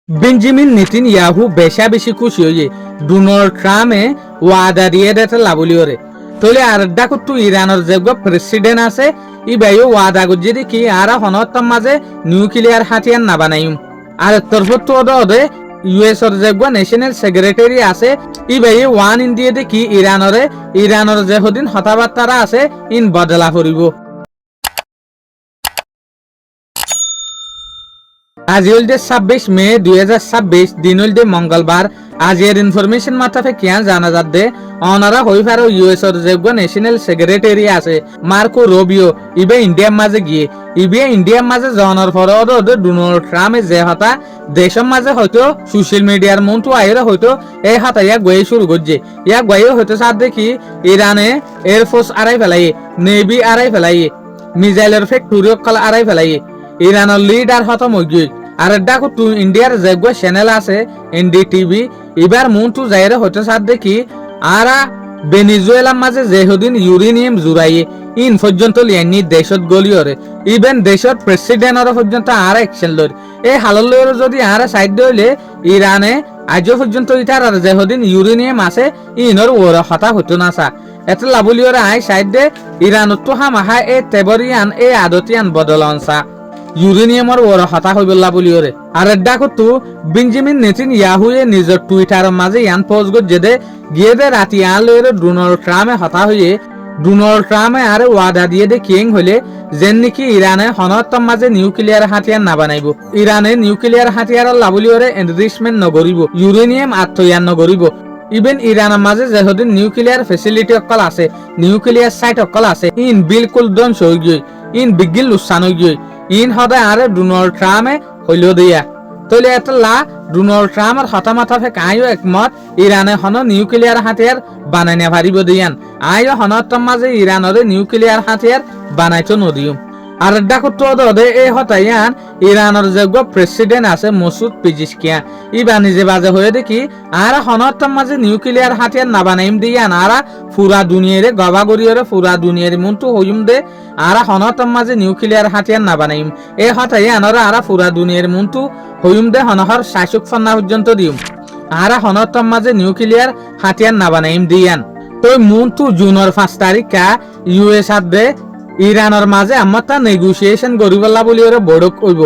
Benjamin Netanyahu বেশা বেশি খুশি হয়ে ডোনাল্ড ট্রাম্পে ওয়াদা দিয়ে দেতে লাবলিওরে তলে আর ডাকু তু ইরানের যে প্রেসিডেন্ট আছে ই বাইও ওয়াদা গজ্জে কি আর হনতম মাঝে নিউক্লিয়ার হাতিয়ার না বানাইম আর তরফত ওদে ইউএস এর যে ন্যাশনাল সেক্রেটারি আছে ই বাইও ওয়ান ইন্ডিয়া দে কি ইরানের যে হদিন হতাবার্তারা আছে ইন বদলা করিব। আজ হল 26 মে 2026 দিন হল মঙ্গলবার। আজ এর ইনফরমেশন মাথাফে কিয়া জানা যাচ্ছে অনারা হই পারো ইউএস এর যে ন্যাশনাল সেক্রেটারি আছে মার্কো রুবিও ইবে ইন্ডিয়ার মাঝে গিয়ে ইন্ডিয়ার মাঝে জনার পরে ডোনাল্ড ট্রাম্পে যে হতা দেশের মাঝে হয়তো সোশ্যাল মিডিয়ার মন্ত্র আইরে হয়তো এই হাতা ইয়া গয়ে শুরু করছে ইয়া গয়ে হয়তো সাথ দেখি ইরানে এয়ারফোর্স আড়াই ফেলাই নেভি আড়াই ফেলাই মিসাইলের ফ্যাক্টরি কল আড়াই ফেলাই ইরানের লিডার হত মগি আর ডাকো তু ইন্ডিয়ার যে চ্যানেল আছে এনডিটিভি এবার মন্ত্র যাইরে হয়তো সাথ দেখি আরা ভেনেজুয়েলার মাঝে যেহদিন ইউরেনিয়াম জুড়াইয়ে ইন পর্যন্ত লিয়ানি দেশত গলিয়রে ইভেন দেশত প্রেসিডেন্টর পর্যন্ত আর অ্যাকশন লই এই হালর লইর যদি আর সাইড হইলে ইরানে আজ পর্যন্ত ইটার আর যেহদিন ইউরেনিয়াম আছে ইনর ওর হতা হতো না সা এত লাবলিয়রে আই সাইড দে ইরানত তো হামাহা এ তেবরিয়ান এ আদতিয়ান বদলন সা ইউরেনিয়ামর ওর হতা হইবল্লা বলিওরে আর ডাকো তু বেঞ্জামিন নেতানিয়াহুয়ে নিজের টুইটারের মাঝে ইয়ান পোস্ট গজ্জে দে গিয়ে দে রাতি আন লইরে ডোনাল্ড ট্রাম্পে হতা হইয়ে ডোনাল্ড ট্রাম্পে আরে ওয়াদা দিয়ে দে কিং হইলে যেন নাকি ইরানে হনতম মাঝে নিউক্লিয়ার হাতিয়ার না বানাইব ইরানে নিউক্লিয়ার হাতিয়ার লাবলিওরে এনরিচমেন্ট নগরিব ইউরেনিয়াম আত্ময়ান নগরিব ইভেন ইরানের মাঝে যেহদিন নিউক্লিয়ার ফেসিলিটি অকল আছে নিউক্লিয়ার সাইট অকল আছে ইন বিলকুল ধ্বংস হয়ে গিয়ে ইন বিগিল লুসান হয়ে গিয়ে ইন হদে আরে ডোনাল্ড ট্রাম্পে হইল দিয়া তলে এতলা ডোনাল্ড ট্রাম্পের হতামাথা ফেক আইও একমত ইরানে হন নিউক্লিয়ার হাতিয়ার বানাইনা পারিব দিয়ান আইও হনতম মাঝে ইরানরে নিউক্লিয়ার হাতিয়ার বানাইতো নদিও আর ডাকো দে এই হতাইয়ান ইরানের যে প্রেসিডেন্ট আছে মসুদ পিজিশকিয়া ইবা নিজে বাজে হয়ে দেখি আর হনতম মাঝে নিউক্লিয়ার হাতিয়ার না বানাইম দিয়ান আরা পুরা দুনিয়ারে গবাগরিয়রে পুরা দুনিয়ারে মন্তু হইম দে আর হনতম মাঝে নিউক্লিয়ার হাতিয়ার না বানাইম এই হতাইয়ান আর পুরা দুনিয়ার মন্তু হইম দে হনহর শাসক ফন্না পর্যন্ত দিম আর হনতম মাঝে নিউক্লিয়ার হাতিয়ার না বানাইম দিয়ান তো মন্তু জুনের 5 তারিখ ইউএস দে ইরানের মাঝে আমার তা নেগোসিয়েশন করিবলা বলি ওরা বড়ক হইব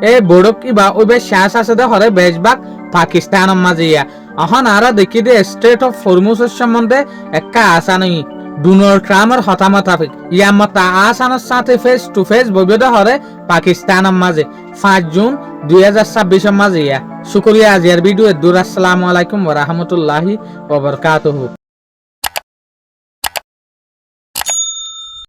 এই বড়ক ইবা ওইবে শেষ আছে দে হরে বেশভাগ পাকিস্তানের মাঝে ইয়া এখন আরা দেখি দে স্টেট অফ হরমুজের সম্বন্ধে একটা আশা নেই ডোনাল্ড ট্রাম্পের হতামতাফিক ইয়া মতা আসানোর সাথে ফেস টু ফেস বইবে হরে পাকিস্তানের মাঝে 5 জুন 2026 মাঝে ইয়া শুকরিয়া আজিয়ার ভিডিও দূর আসসালামু আলাইকুম ওয়া রাহমাতুল্লাহি ওয়া বারাকাতুহু।